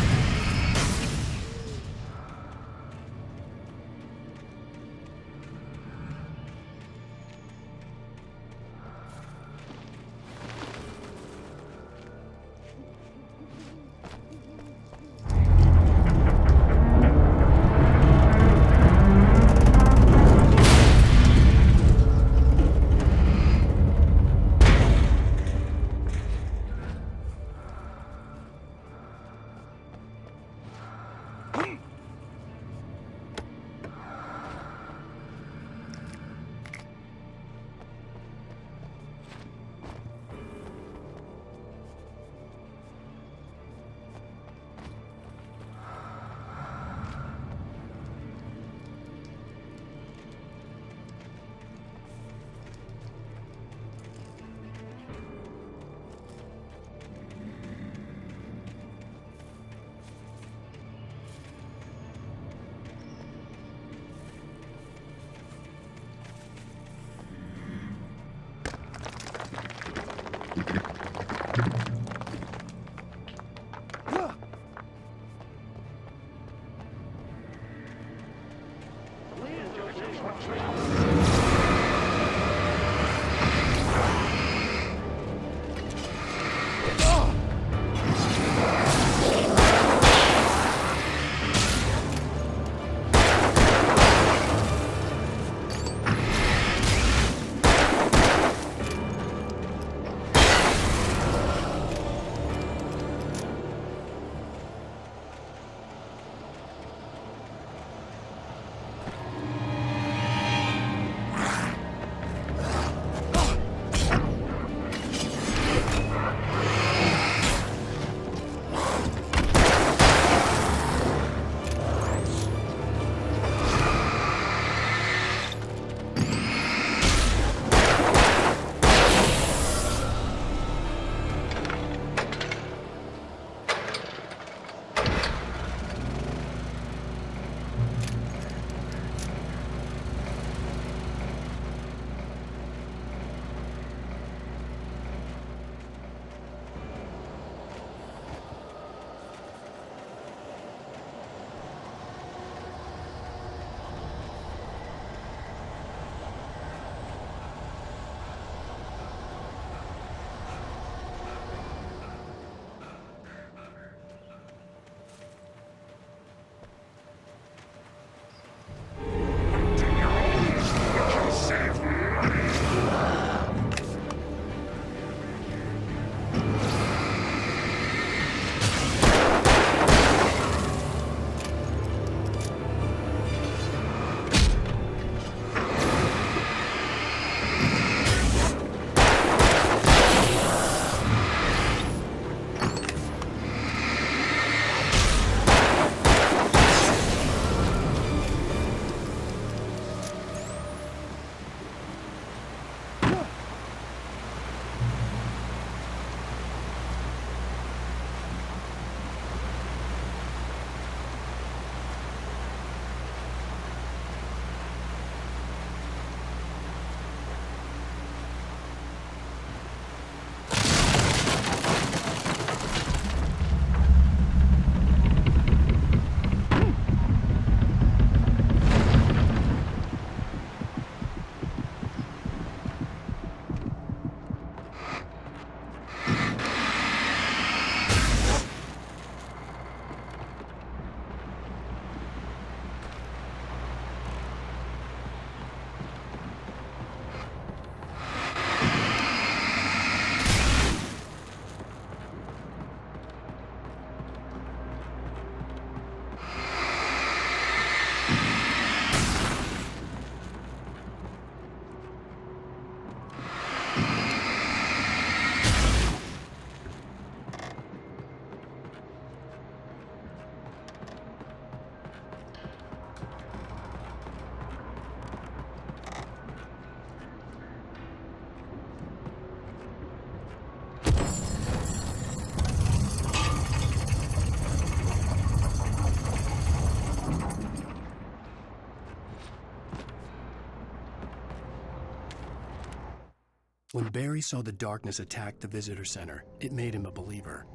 When Barry saw the darkness attack the visitor center, it made him a believer.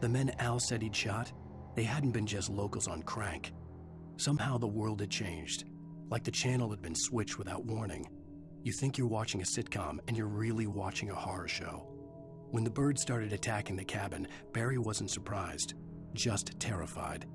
The men Al said he'd shot, they hadn't been just locals on crank. Somehow the world had changed, like the channel had been switched without warning. You think you're watching a sitcom, and you're really watching a horror show. When the birds started attacking the cabin, Barry wasn't surprised, just terrified.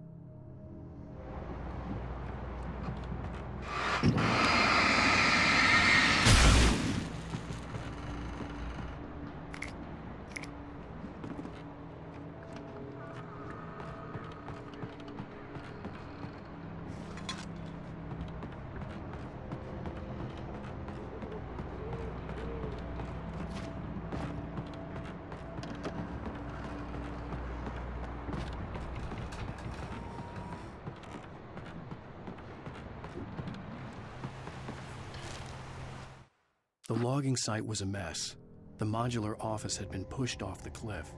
The logging site was a mess. The modular office had been pushed off the cliff.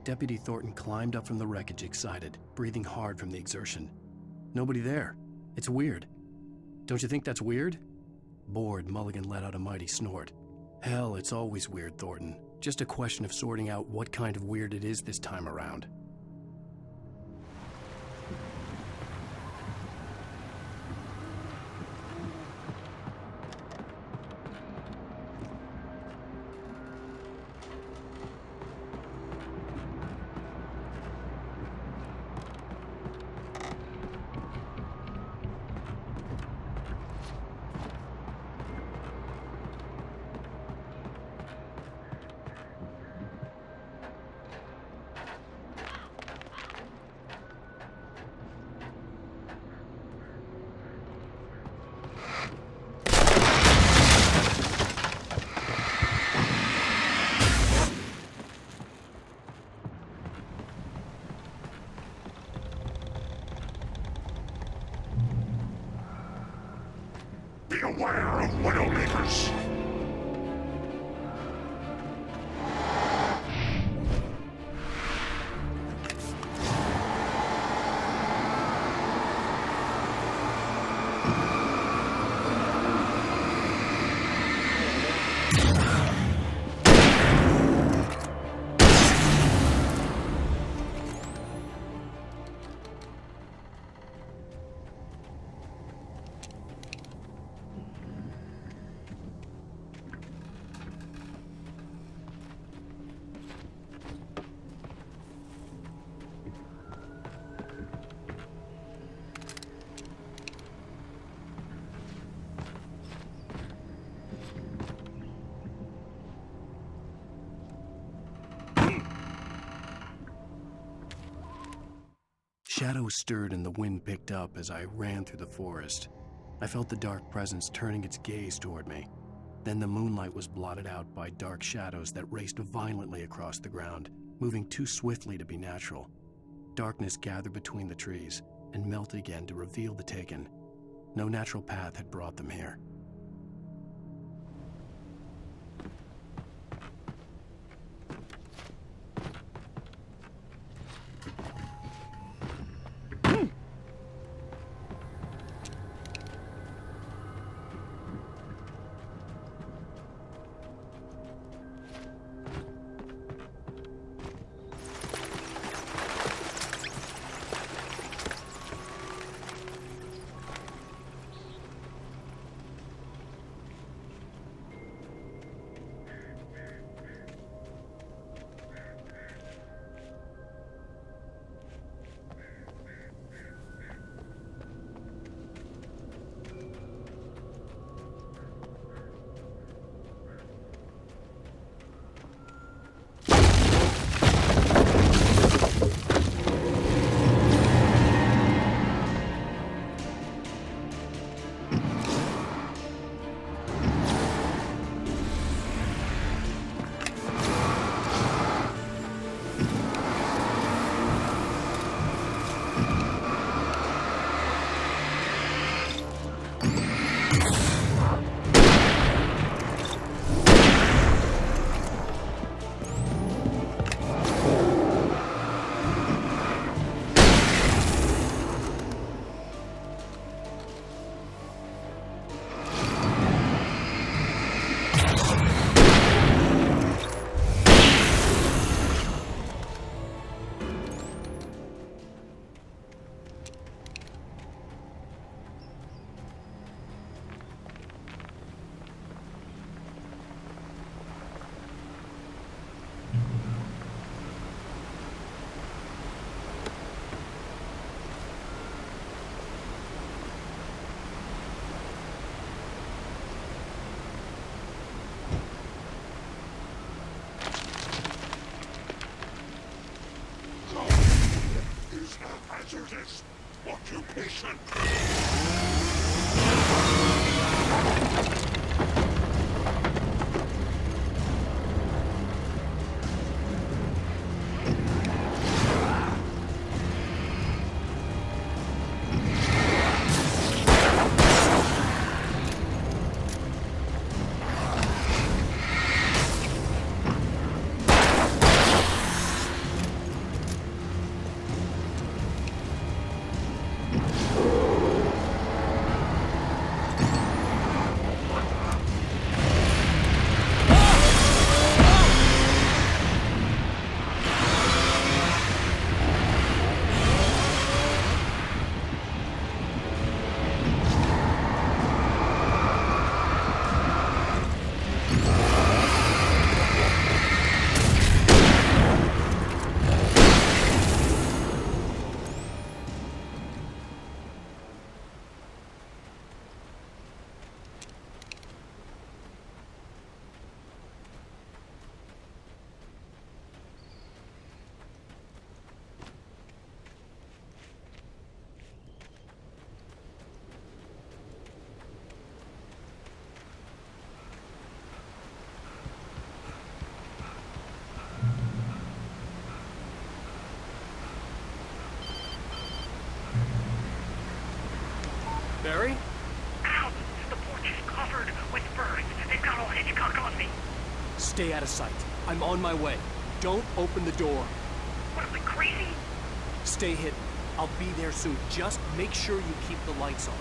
Deputy Thornton climbed up from the wreckage excited, breathing hard from the exertion. Nobody there. It's weird. Don't you think that's weird? Bored, Mulligan let out a mighty snort. Hell, it's always weird, Thornton. Just a question of sorting out what kind of weird it is this time around. Beware of Widowmakers! Shadows stirred and the wind picked up as I ran through the forest. I felt the dark presence turning its gaze toward me. Then the moonlight was blotted out by dark shadows that raced violently across the ground, moving too swiftly to be natural. Darkness gathered between the trees and melted again to reveal the Taken. No natural path had brought them here. is a hazardous occupation. Barry? Ow! The porch is covered with birds. They've got all Hitchcock on me. Stay out of sight. I'm on my way. Don't open the door. What, am I crazy? Stay hidden. I'll be there soon. Just make sure you keep the lights on.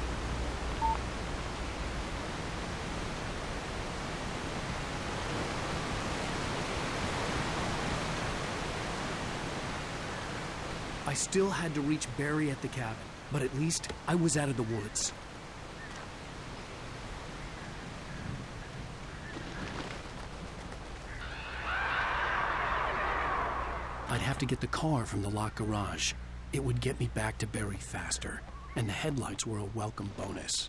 I still had to reach Barry at the cabin, but at least I was out of the woods. I'd have to get the car from the locked garage. It would get me back to Barry faster, and the headlights were a welcome bonus.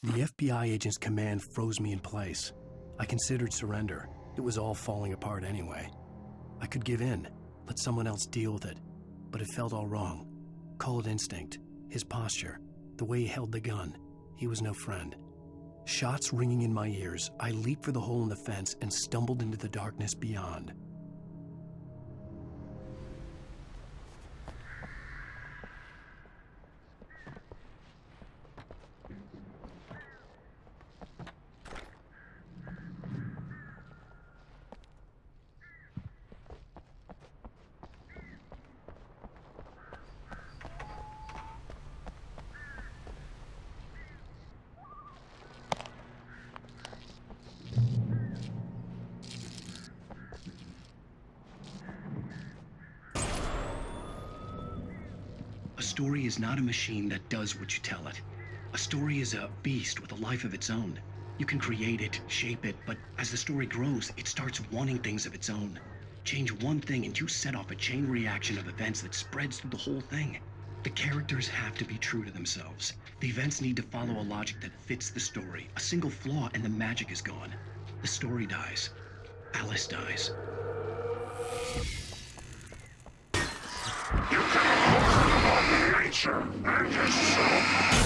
The FBI agent's command froze me in place. I considered surrender. It was all falling apart anyway. I could give in, let someone else deal with it, but it felt all wrong. Call it instinct, his posture, the way he held the gun. He was no friend. Shots ringing in my ears, I leaped for the hole in the fence and stumbled into the darkness beyond. A story is not a machine that does what you tell it. A story is a beast with a life of its own. You can create it, shape it, but as the story grows, it starts wanting things of its own. Change one thing and you set off a chain reaction of events that spreads through the whole thing. The characters have to be true to themselves. The events need to follow a logic that fits the story. A single flaw and the magic is gone. The story dies. Alice dies. You can overcome nature and yourself.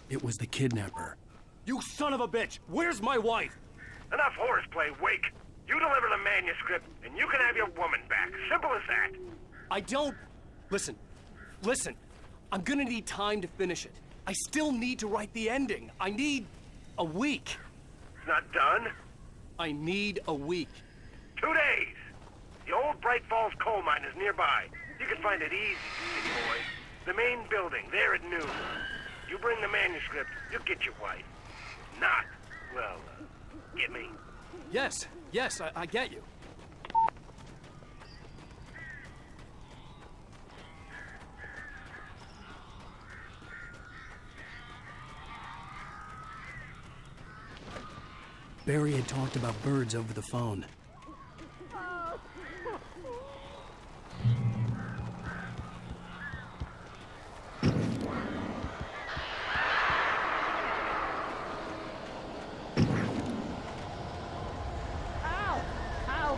It was the kidnapper. You son of a bitch! Where's my wife? Enough horseplay, Wake. You deliver the manuscript, and you can have your woman back. Simple as that. I don't... Listen. I'm gonna need time to finish it. I still need to write the ending. I need a week. It's not done? I need a week. 2 days. The old Bright Falls coal mine is nearby. You can find it easy, city boy. The main building, there at noon. You bring the manuscript, you'll get your wife. Not, well, get me. Yes, I get you. Barry had talked about birds over the phone.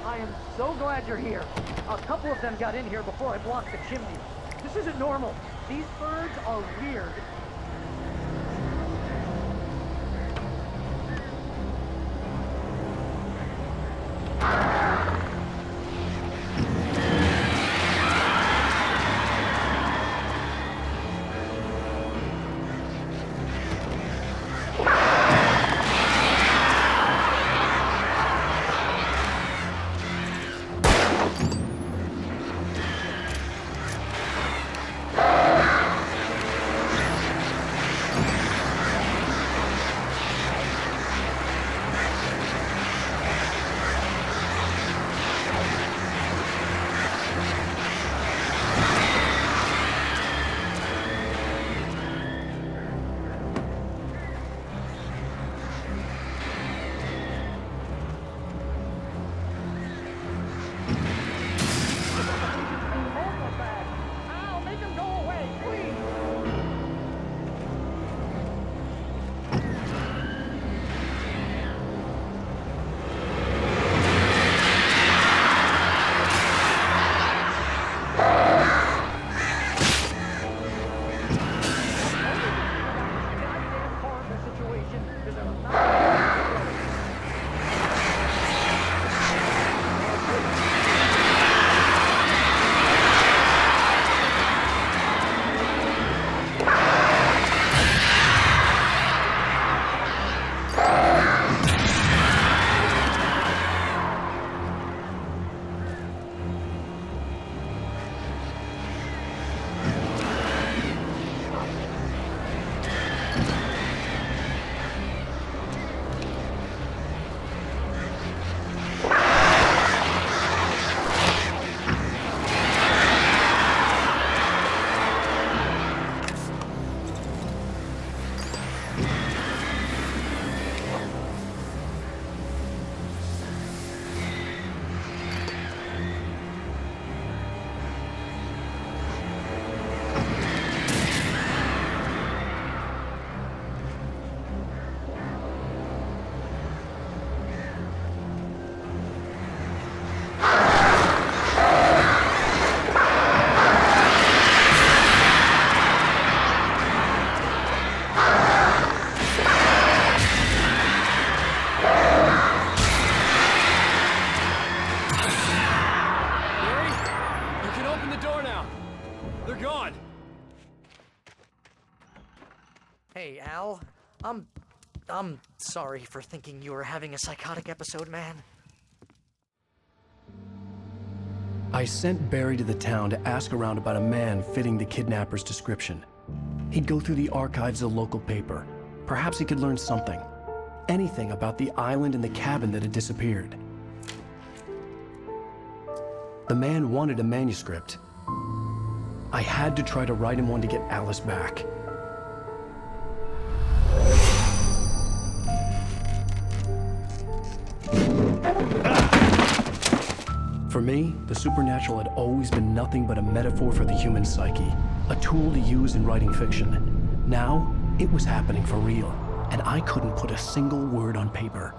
I am so glad you're here. A couple of them got in here before I blocked the chimney. This isn't normal. These birds are weird. Hey, Al. I'm sorry for thinking you were having a psychotic episode, man. I sent Barry to the town to ask around about a man fitting the kidnapper's description. He'd go through the archives of the local paper. Perhaps he could learn something. Anything about the island and the cabin that had disappeared. The man wanted a manuscript. I had to try to write him one to get Alice back. For me, the supernatural had always been nothing but a metaphor for the human psyche, a tool to use in writing fiction. Now, it was happening for real, and I couldn't put a single word on paper.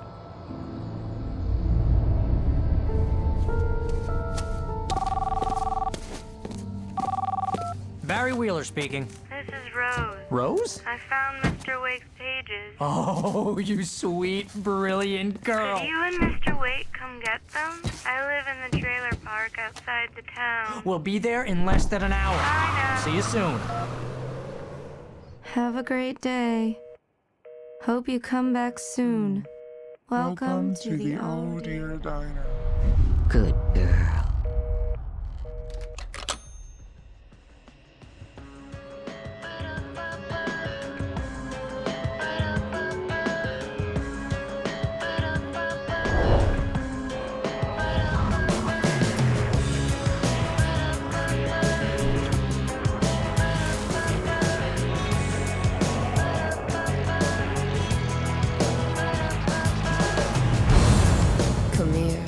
Barry Wheeler speaking. This is Rose. Rose? I found Mr. Wake's pages. Oh, you sweet, brilliant girl. Could you and Mr. Wake come get them? I live in the trailer park outside the town. We'll be there in less than an hour. Bye now. See you soon. Have a great day. Hope you come back soon. Welcome to the Oh Dear Diner. Good girl. Come here.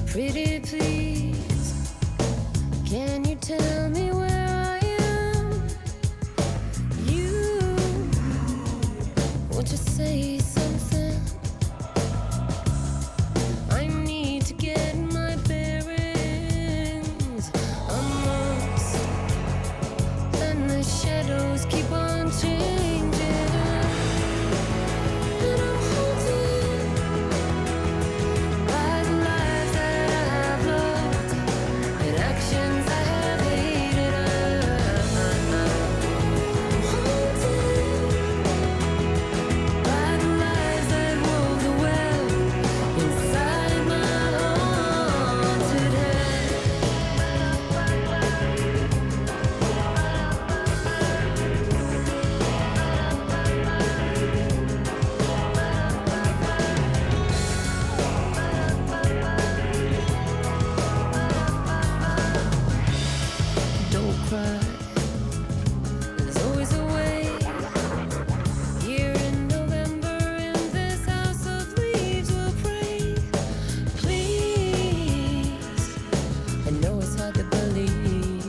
Pretty please, can you tell me where I am? You, won't you say something? I need to get my bearings. I'm lost, and the shadows keep on changing. And I'm haunted by the lives that I have loved and actions I have hated. I'm haunted by the lies that wove the web inside my haunted head. Don't cry. There's always a way. Here in November, in this house of leaves, we'll pray. Please, I know it's hard to believe.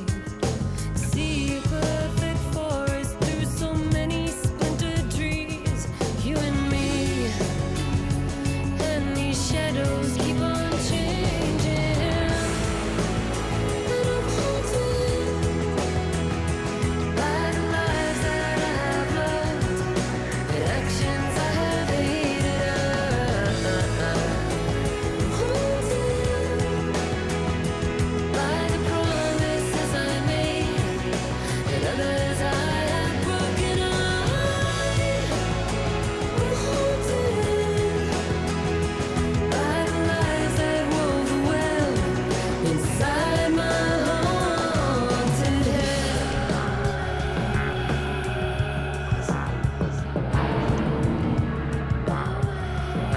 See a perfect forest through so many splintered trees. You and me, and these shadows keep on changing. And I'm haunted by the lives that I have loved and actions I have hated. I'm haunted by the promises I made and others I have broken. I'm haunted by the lies that wove the web inside my haunted head.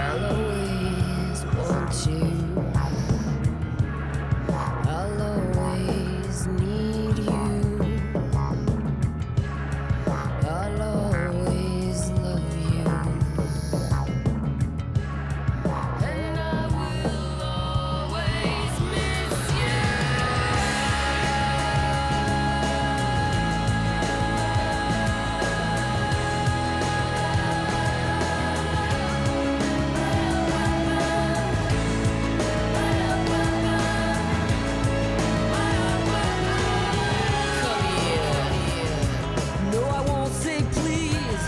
I'll always want you. I'll always need you. I'll always love you. And I will always miss you. No, I won't say please.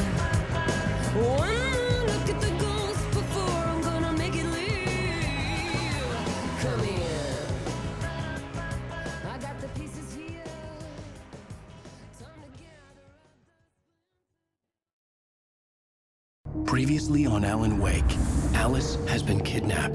One more look at the ghost before I'm gonna make it leave. Come here. I got the pieces here. Time to gather. Previously on Alan Wake, Alice has been kidnapped.